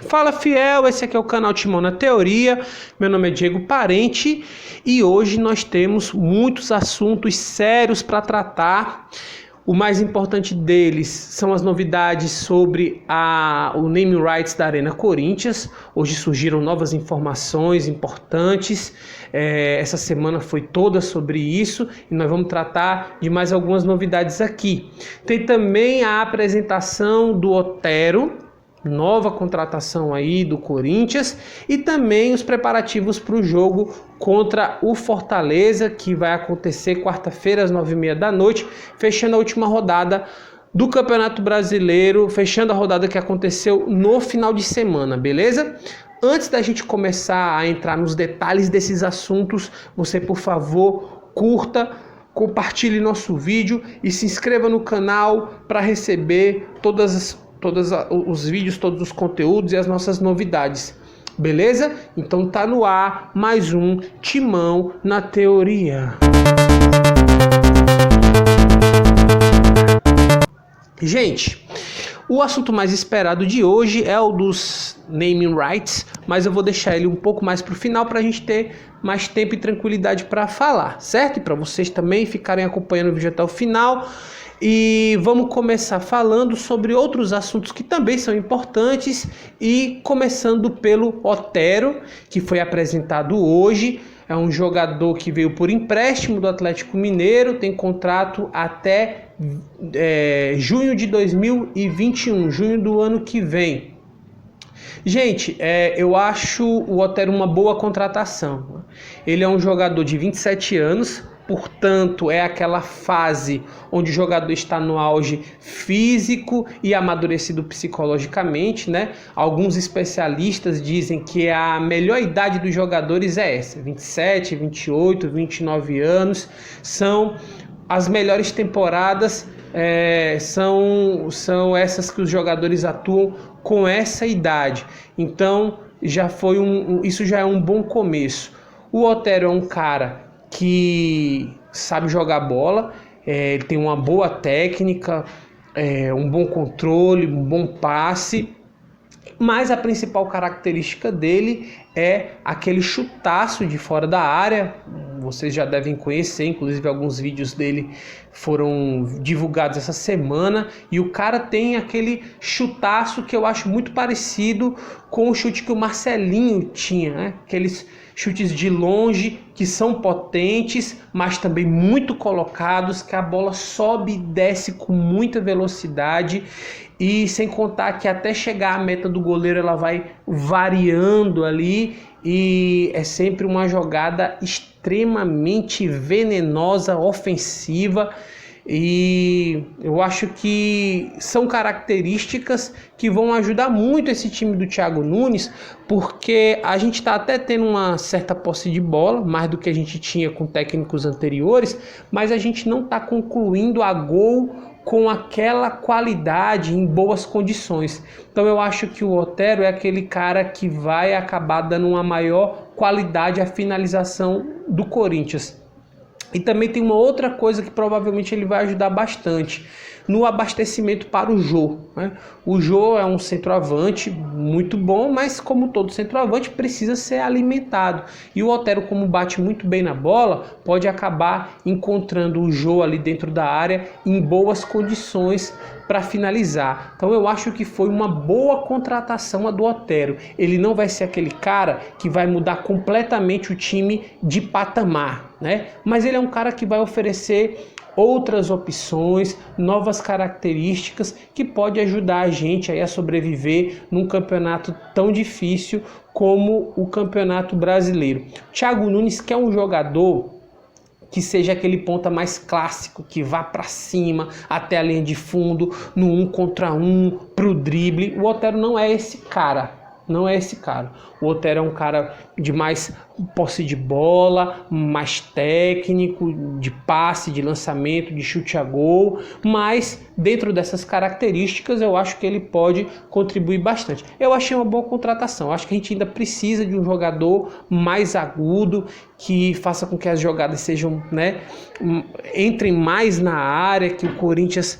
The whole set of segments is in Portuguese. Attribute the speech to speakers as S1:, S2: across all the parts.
S1: Fala fiel, esse aqui é o canal Timão na Teoria, meu nome é Diego Parente e hoje nós temos muitos assuntos sérios para tratar. O mais importante deles são as novidades sobre o naming rights da Arena Corinthians. Hoje surgiram novas informações importantes. Essa semana foi toda sobre isso e nós vamos tratar de mais algumas novidades aqui. Tem também a apresentação do Otero, nova contratação aí do Corinthians, e também os preparativos para o jogo contra o Fortaleza, que vai acontecer quarta-feira às 9h30 da noite, fechando a última rodada do Campeonato Brasileiro, fechando a rodada que aconteceu no final de semana, beleza? Antes da gente começar a entrar nos detalhes desses assuntos, você, por favor, curta, compartilhe nosso vídeo e se inscreva no canal para receber todos os vídeos, todos os conteúdos e as nossas novidades, beleza? Então tá no ar mais um Timão na Teoria. Gente, o assunto mais esperado de hoje é o dos naming rights, mas eu vou deixar ele um pouco mais para o final para a gente ter mais tempo e tranquilidade para falar, certo? E para vocês também ficarem acompanhando o vídeo até o final. E vamos começar falando sobre outros assuntos que também são importantes, e começando pelo Otero, que foi apresentado hoje. É um jogador que veio por empréstimo do Atlético Mineiro, tem contrato até junho de 2021, junho do ano que vem. Gente, eu acho o Otero uma boa contratação. Ele é um jogador de 27 anos, portanto, é aquela fase onde o jogador está no auge físico e amadurecido psicologicamente, né? Alguns especialistas dizem que a melhor idade dos jogadores é essa, 27, 28, 29 anos, são as melhores temporadas, são essas que os jogadores atuam com essa idade. Então, isso já é um bom começo. O Otero é um cara que sabe jogar bola, ele tem uma boa técnica, um bom controle, um bom passe, mas a principal característica dele é aquele chutaço de fora da área. Vocês já devem conhecer, inclusive alguns vídeos dele foram divulgados essa semana, e o cara tem aquele chutaço que eu acho muito parecido com o chute que o Marcelinho tinha, né? Aqueles chutes de longe que são potentes, mas também muito colocados, que a bola sobe e desce com muita velocidade, e sem contar que até chegar à meta do goleiro ela vai variando ali, e é sempre uma jogada extremamente venenosa, ofensiva. E eu acho que são características que vão ajudar muito esse time do Thiago Nunes, porque a gente está até tendo uma certa posse de bola, mais do que a gente tinha com técnicos anteriores, mas a gente não está concluindo a gol com aquela qualidade, em boas condições. Então eu acho que o Otero é aquele cara que vai acabar dando uma maior qualidade à finalização do Corinthians. E também tem uma outra coisa que provavelmente ele vai ajudar bastante no abastecimento para o Jô, né? O Jô é um centroavante muito bom, mas como todo centroavante precisa ser alimentado. E o Otero, como bate muito bem na bola, pode acabar encontrando o Jô ali dentro da área em boas condições para finalizar. Então eu acho que foi uma boa contratação a do Otero. Ele não vai ser aquele cara que vai mudar completamente o time de patamar, né? Mas ele é um cara que vai oferecer outras opções, novas características, que pode ajudar a gente aí a sobreviver num campeonato tão difícil como o Campeonato Brasileiro. Thiago Nunes quer um jogador que seja aquele ponta mais clássico, que vá para cima até a linha de fundo, no 1 contra 1, pro drible. O Otero não é esse cara. Não é esse cara. O Otero é um cara de mais posse de bola, mais técnico, de passe, de lançamento, de chute a gol, mas dentro dessas características eu acho que ele pode contribuir bastante. Eu achei uma boa contratação. Acho que a gente ainda precisa de um jogador mais agudo, que faça com que as jogadas sejam, né, entrem mais na área, que o Corinthians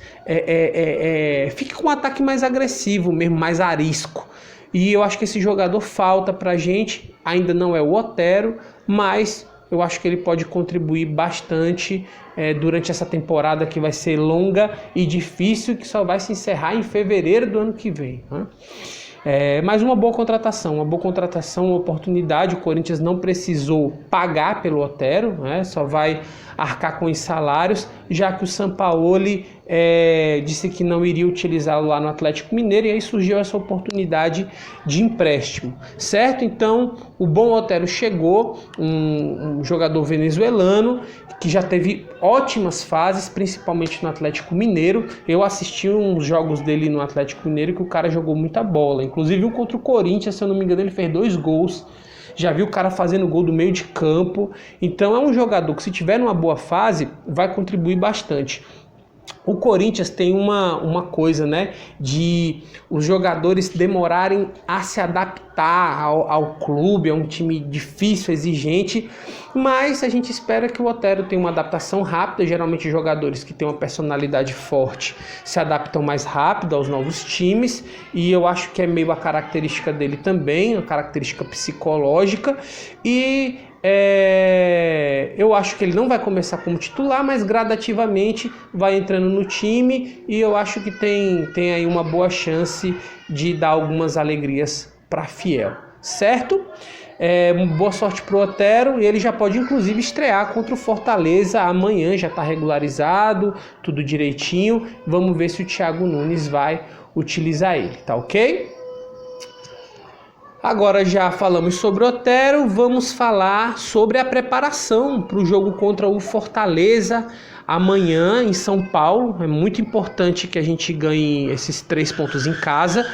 S1: fique com um ataque mais agressivo mesmo, mais arisco. e eu acho que esse jogador falta pra gente, ainda não é o Otero, mas eu acho que ele pode contribuir bastante durante essa temporada que vai ser longa e difícil, que só vai se encerrar em fevereiro do ano que vem, né? Mas uma boa contratação, uma oportunidade. O Corinthians não precisou pagar pelo Otero, né? Só vai arcar com os salários, já que o Sampaoli disse que não iria utilizá-lo lá no Atlético Mineiro, e aí surgiu essa oportunidade de empréstimo, certo? Então, o bom Otero chegou, um jogador venezuelano, que já teve ótimas fases, principalmente no Atlético Mineiro. Eu assisti uns jogos dele no Atlético Mineiro que o cara jogou muita bola, inclusive um contra o Corinthians, se eu não me engano, ele fez 2 gols. Já vi o cara fazendo gol do meio de campo. Então é um jogador que, se tiver numa boa fase, vai contribuir bastante. O Corinthians tem uma coisa, né, de os jogadores demorarem a se adaptar ao clube, é um time difícil, exigente, mas a gente espera que o Otero tenha uma adaptação rápida. Geralmente jogadores que têm uma personalidade forte se adaptam mais rápido aos novos times, e eu acho que é meio a característica dele também, a característica psicológica, e eu acho que ele não vai começar como titular, mas gradativamente vai entrando no time, e eu acho que tem aí uma boa chance de dar algumas alegrias para Fiel, certo? Boa sorte pro Otero, e ele já pode inclusive estrear contra o Fortaleza amanhã, já está regularizado, tudo direitinho. Vamos ver se o Thiago Nunes vai utilizar ele, tá ok? Agora já falamos sobre o Otero, vamos falar sobre a preparação para o jogo contra o Fortaleza amanhã em São Paulo. É muito importante que a gente ganhe esses 3 pontos em casa.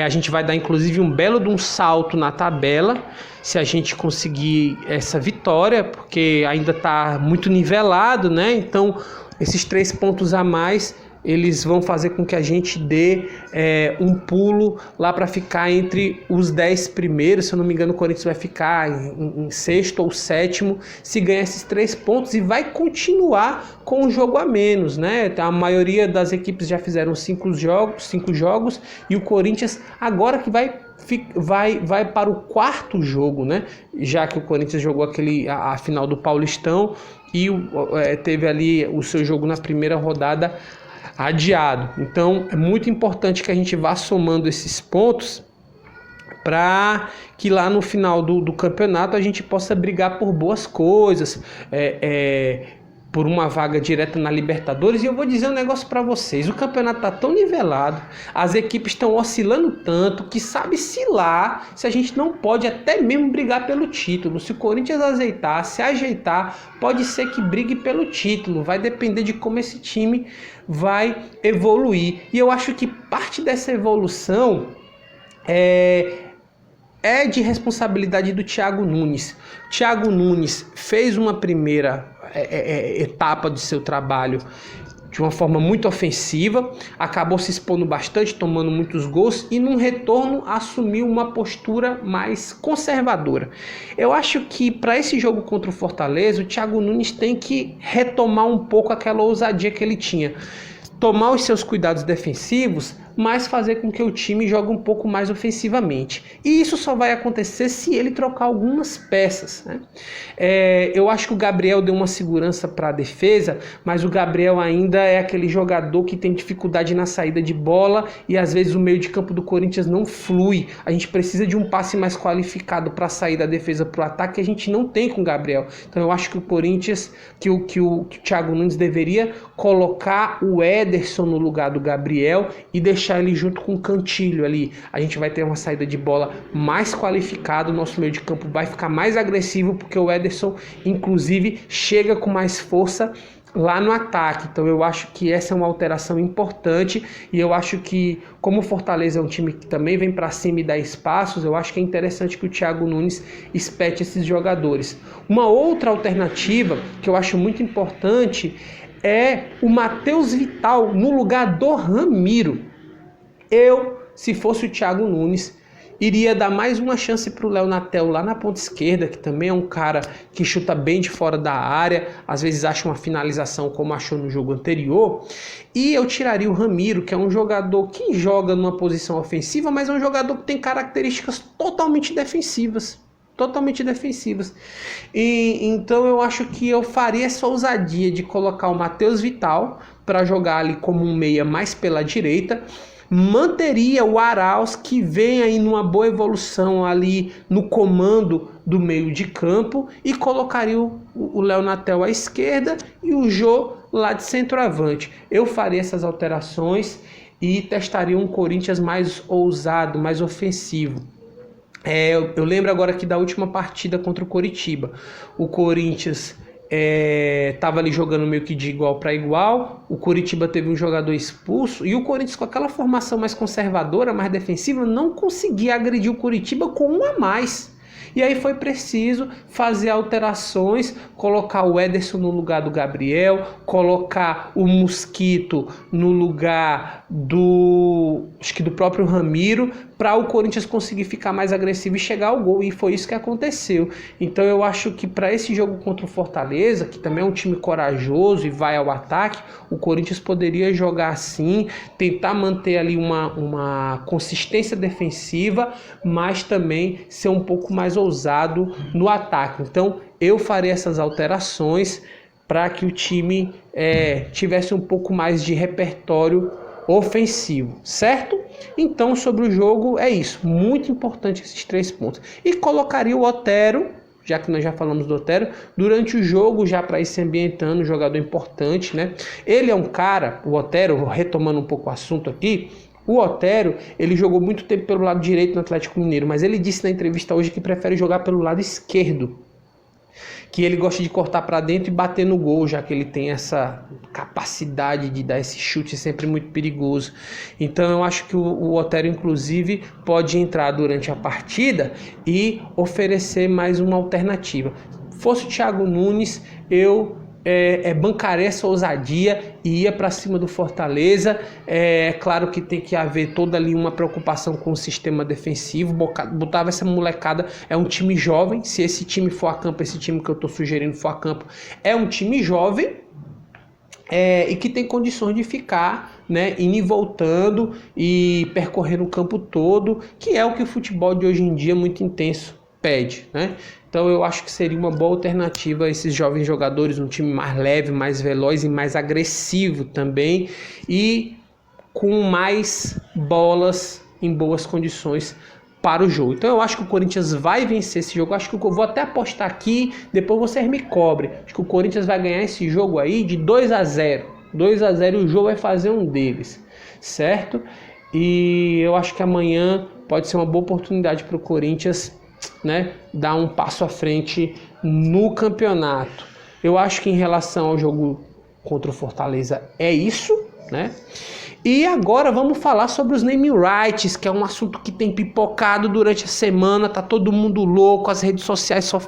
S1: A gente vai dar inclusive um belo de um salto na tabela se a gente conseguir essa vitória, porque ainda está muito nivelado, né? Então esses 3 pontos a mais, eles vão fazer com que a gente dê um pulo lá para ficar entre os 10 primeiros. Se eu não me engano, o Corinthians vai ficar em 6º ou 7º se ganhar esses 3 pontos, e vai continuar com o jogo a menos, né? A maioria das equipes já fizeram 5 jogos, e o Corinthians agora que vai para o 4º jogo, né? Já que o Corinthians jogou a final do Paulistão e teve ali o seu jogo na primeira rodada adiado. Então é muito importante que a gente vá somando esses pontos para que lá no final do campeonato a gente possa brigar por boas coisas, por uma vaga direta na Libertadores. E eu vou dizer um negócio para vocês: o campeonato está tão nivelado, as equipes estão oscilando tanto, que sabe-se lá se a gente não pode até mesmo brigar pelo título. Se o Corinthians se ajeitar, pode ser que brigue pelo título. Vai depender de como esse time vai evoluir, e eu acho que parte dessa evolução é de responsabilidade do Thiago Nunes. Thiago Nunes fez uma primeira etapa de seu trabalho de uma forma muito ofensiva, acabou se expondo bastante, tomando muitos gols, e num retorno assumiu uma postura mais conservadora. Eu acho que para esse jogo contra o Fortaleza, o Thiago Nunes tem que retomar um pouco aquela ousadia que ele tinha. Tomar os seus cuidados defensivos, mas fazer com que o time jogue um pouco mais ofensivamente. E isso só vai acontecer se ele trocar algumas peças, né? Eu acho que o Gabriel deu uma segurança para a defesa, mas o Gabriel ainda é aquele jogador que tem dificuldade na saída de bola, e às vezes o meio de campo do Corinthians não flui. A gente precisa de um passe mais qualificado para sair da defesa para o ataque, que a gente não tem com o Gabriel. Então eu acho que o Corinthians, que o Thiago Nunes deveria colocar o Ederson no lugar do Gabriel e deixar ele junto com o Cantillo ali. A gente vai ter uma saída de bola mais qualificada, o nosso meio de campo vai ficar mais agressivo, porque o Ederson inclusive chega com mais força lá no ataque. Então eu acho que essa é uma alteração importante, e eu acho que, como o Fortaleza é um time que também vem para cima e dá espaços, eu acho que é interessante que o Thiago Nunes espete esses jogadores. Uma outra alternativa que eu acho muito importante é o Matheus Vital no lugar do Ramiro. Se fosse o Thiago Nunes, iria dar mais uma chance para o Léo Natel lá na ponta esquerda, que também é um cara que chuta bem de fora da área, às vezes acha uma finalização como achou no jogo anterior, e eu tiraria o Ramiro, que é um jogador que joga numa posição ofensiva, mas é um jogador que tem características totalmente defensivas. E então eu acho que eu faria essa ousadia de colocar o Matheus Vital para jogar ali como um meia mais pela direita, manteria o Arauz, que vem aí numa boa evolução ali no comando do meio de campo, e colocaria o Léo Natel à esquerda e o Jô lá de centroavante. Eu faria essas alterações e testaria um Corinthians mais ousado, mais ofensivo. Eu lembro agora aqui da última partida contra o Coritiba. O Corinthians estava ali jogando meio que de igual para igual. O Coritiba teve um jogador expulso e o Corinthians, com aquela formação mais conservadora, mais defensiva, não conseguia agredir o Coritiba com um a mais. E aí foi preciso fazer alterações, colocar o Ederson no lugar do Gabriel, colocar o Mosquito no lugar do próprio Ramiro, para o Corinthians conseguir ficar mais agressivo e chegar ao gol, e foi isso que aconteceu. Então eu acho que para esse jogo contra o Fortaleza, que também é um time corajoso e vai ao ataque, o Corinthians poderia jogar assim, tentar manter ali uma consistência defensiva, mas também ser um pouco mais ousado no ataque. Então eu farei essas alterações para que o time tivesse um pouco mais de repertório ofensivo, certo? Então, sobre o jogo, é isso. Muito importante esses 3 pontos. E colocaria o Otero, já que nós já falamos do Otero, durante o jogo, já para ir se ambientando, um jogador importante, né? Ele é um cara, o Otero, retomando um pouco o assunto aqui, o Otero, ele jogou muito tempo pelo lado direito no Atlético Mineiro, mas ele disse na entrevista hoje que prefere jogar pelo lado esquerdo, que ele gosta de cortar para dentro e bater no gol, já que ele tem essa capacidade de dar esse chute sempre muito perigoso. Então eu acho que o Otero, inclusive, pode entrar durante a partida e oferecer mais uma alternativa. Fosse o Thiago Nunes, eu bancaria essa ousadia e ia para cima do Fortaleza. É claro que tem que haver toda ali uma preocupação com o sistema defensivo, botava essa molecada, é um time jovem, se esse time for a campo, esse time que eu estou sugerindo for a campo, é um time jovem, e que tem condições de ficar, né, indo e voltando e percorrendo o campo todo, que é o que o futebol de hoje em dia muito intenso pede, né? Então eu acho que seria uma boa alternativa a esses jovens jogadores, um time mais leve, mais veloz e mais agressivo também, e com mais bolas em boas condições para o jogo. Então eu acho que o Corinthians vai vencer esse jogo. Acho que eu vou até apostar aqui, depois vocês me cobrem. Acho que o Corinthians vai ganhar esse jogo aí de 2-0. 2-0 e o jogo vai fazer um deles, certo? E eu acho que amanhã pode ser uma boa oportunidade para o Corinthians, né, dar um passo à frente no campeonato. Eu acho que em relação ao jogo contra o Fortaleza é isso, né? E agora vamos falar sobre os naming rights, que é um assunto que tem pipocado durante a semana, tá todo mundo louco, as redes sociais só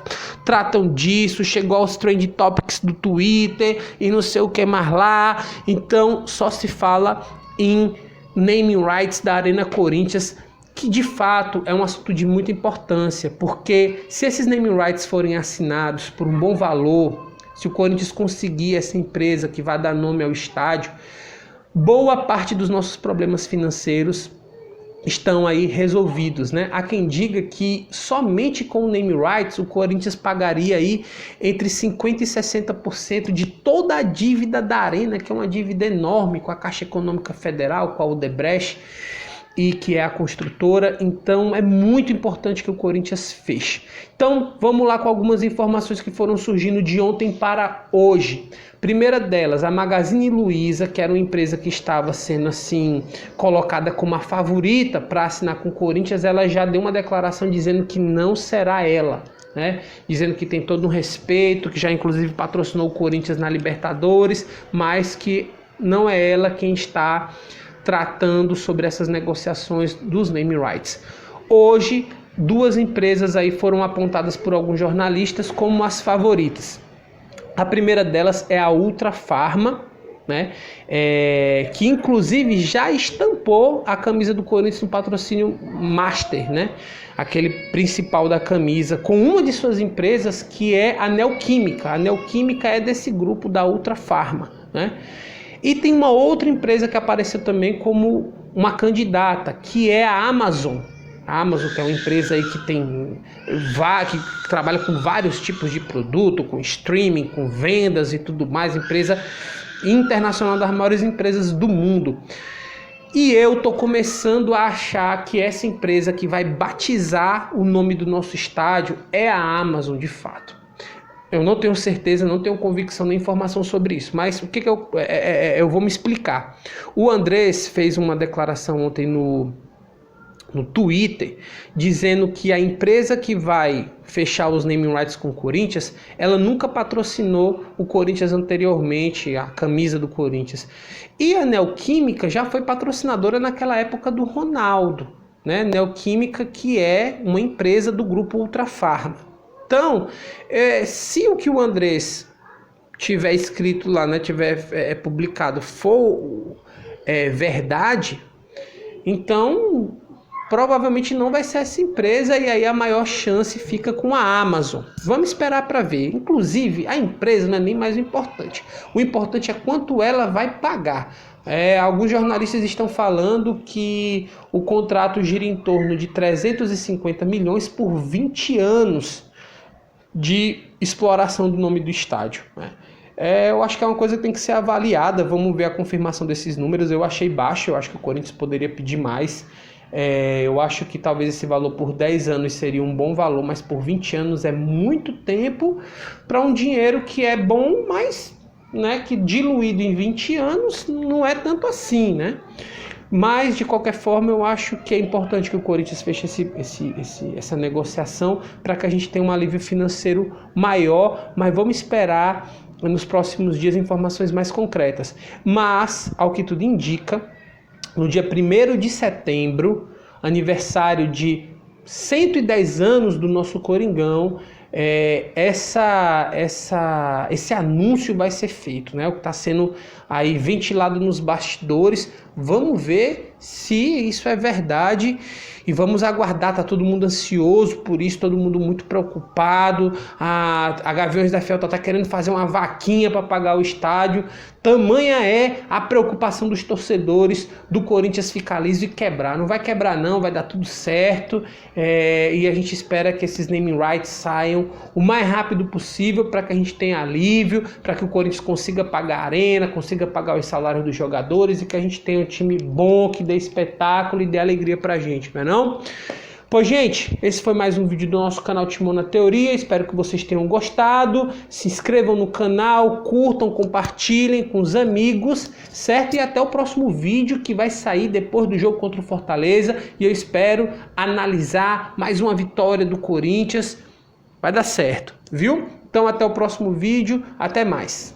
S1: tratam disso, chegou aos trend topics do Twitter e não sei o que mais lá. Então só se fala em naming rights da Arena Corinthians, que de fato é um assunto de muita importância, porque se esses naming rights forem assinados por um bom valor, se o Corinthians conseguir essa empresa que vai dar nome ao estádio, boa parte dos nossos problemas financeiros estão aí resolvidos, né? Há quem diga que somente com o name rights o Corinthians pagaria aí entre 50% e 60% de toda a dívida da Arena, que é uma dívida enorme com a Caixa Econômica Federal, com a Odebrecht, e que é a construtora. Então é muito importante que o Corinthians feche. Então vamos lá com algumas informações que foram surgindo de ontem para hoje. Primeira delas, a Magazine Luiza, que era uma empresa que estava sendo assim colocada como a favorita para assinar com o Corinthians, ela já deu uma declaração dizendo que não será ela, né? Dizendo que tem todo um respeito, que já inclusive patrocinou o Corinthians na Libertadores, mas que não é ela quem está tratando sobre essas negociações dos name rights. Hoje, 2 empresas aí foram apontadas por alguns jornalistas como as favoritas. A primeira delas é a Ultra Farma, né? Que inclusive já estampou a camisa do Corinthians no patrocínio Master, né? Aquele principal da camisa, com uma de suas empresas, que é a Neoquímica. A Neoquímica é desse grupo da Ultra Farma, né? E tem uma outra empresa que apareceu também como uma candidata, que é a Amazon. A Amazon, que é uma empresa aí que trabalha com vários tipos de produto, com streaming, com vendas e tudo mais, empresa internacional, das maiores empresas do mundo. E eu tô começando a achar que essa empresa que vai batizar o nome do nosso estádio é a Amazon, de fato. Eu não tenho certeza, não tenho convicção nem informação sobre isso, mas o que eu vou me explicar. O Andrés fez uma declaração ontem no Twitter, dizendo que a empresa que vai fechar os naming rights com o Corinthians, ela nunca patrocinou o Corinthians anteriormente, a camisa do Corinthians. E a Neoquímica já foi patrocinadora naquela época do Ronaldo, né? Neoquímica, que é uma empresa do grupo Ultra Farma. Então, se o que o Andrés tiver escrito lá, né, tiver publicado, for verdade, então provavelmente não vai ser essa empresa, e aí a maior chance fica com a Amazon. Vamos esperar para ver. Inclusive, a empresa não é nem mais o importante. O importante é quanto ela vai pagar. Alguns jornalistas estão falando que o contrato gira em torno de 350 milhões por 20 anos de exploração do nome do estádio, né? Eu acho que é uma coisa que tem que ser avaliada. Vamos ver a confirmação desses números. Eu achei baixo, eu acho que o Corinthians poderia pedir mais. Eu acho que talvez esse valor por 10 anos seria um bom valor, mas por 20 anos é muito tempo para um dinheiro que é bom, mas, né, que diluído em 20 anos não é tanto assim, né? Mas, de qualquer forma, eu acho que é importante que o Corinthians feche essa negociação para que a gente tenha um alívio financeiro maior, mas vamos esperar nos próximos dias informações mais concretas. Mas, ao que tudo indica, no dia 1º de setembro, aniversário de 110 anos do nosso Coringão, esse anúncio vai ser feito, né? O que está sendo aí ventilado nos bastidores. Vamos ver se isso é verdade e vamos aguardar. Tá todo mundo ansioso por isso, todo mundo muito preocupado. A Gaviões da Fiel tá querendo fazer uma vaquinha para pagar o estádio. Tamanha é a preocupação dos torcedores do Corinthians ficar liso e quebrar. Não vai quebrar não, vai dar tudo certo. E a gente espera que esses naming rights saiam o mais rápido possível para que a gente tenha alívio, para que o Corinthians consiga pagar a arena, consiga pagar os salários dos jogadores e que a gente tenha um time bom, que dê espetáculo e dê alegria pra gente, não é não? Pois, gente, esse foi mais um vídeo do nosso canal Timão na Teoria. Espero que vocês tenham gostado. Se inscrevam no canal, curtam, compartilhem com os amigos, certo? E até o próximo vídeo, que vai sair depois do jogo contra o Fortaleza. E eu espero analisar mais uma vitória do Corinthians. Vai dar certo, viu? Então até o próximo vídeo. Até mais.